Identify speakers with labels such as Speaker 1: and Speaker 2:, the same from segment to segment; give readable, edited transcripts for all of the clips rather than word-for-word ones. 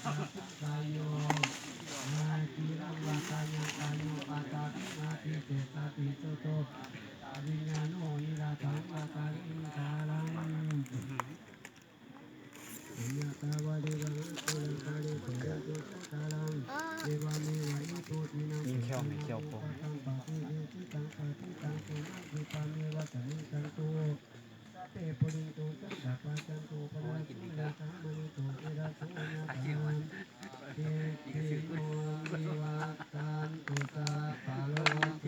Speaker 1: กายโยนาทีรังวากายังกายโยปัตตานาทีเตตาติโตโตวิญญาณโนนิราทังวาการอินทารังยะตาวะเดวะโตลังกาเดโตระโตตาลังเดวะเมวะอิโตตินังสุตังโตปะตังปะเทเดติตังปะติตังตุนังสุปาเมวะตะนิตังโตเตปุริโตสังฆปัจจันโตปะระสุเลสามณิโตเอระโสยะตังเตติโนวิวัตตันตุสัพพะโลก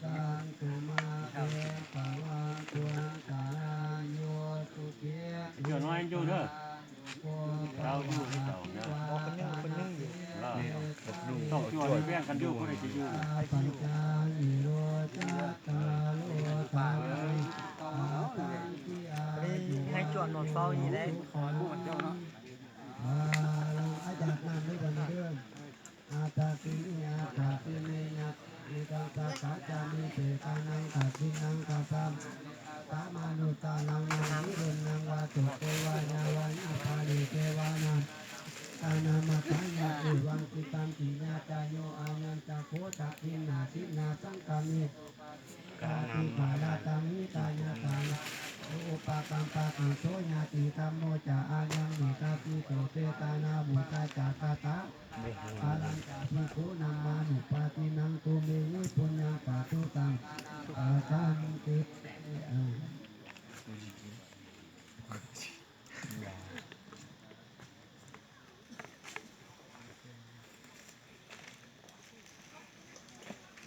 Speaker 1: สันตุมาเตปะวันตุอันตรายโยสุขี
Speaker 2: เดี๋ยวน้อยอยู่เด้อเราอยู่ที่เก่านะ
Speaker 3: คนนึงอยู่
Speaker 2: เราต้องชวนให้แบ่งกันอยู่คนไหนจะอยู่
Speaker 1: ปัญจานิโรธาตาโลตา
Speaker 3: ให้จวนหนวดเฝ้าอีได้
Speaker 1: ขอรู้เจ้าเนาะอาจารย์นำด้วยกันเรื่องอาตาปิญาตาปิเมญาอิตังตาสาจามิเตกานังตาปินังตาสัมตามานุตานังนานิรุนังวาตุเทวายาวานาภาริเทวานังตานามาตายาอุวังกิตังกิญาจายโยอายัญจโคตะทินาทินาสังกามิกาติบาลาตังนิตายาตาอุปกัมปะติโสญาติธัมโมจะอายังมิกาติโตเตตานาบุตาจาตาตาอาลังกาภิกขุนัมมานุปาตินังตุเมนิปุญญังปะทุตัง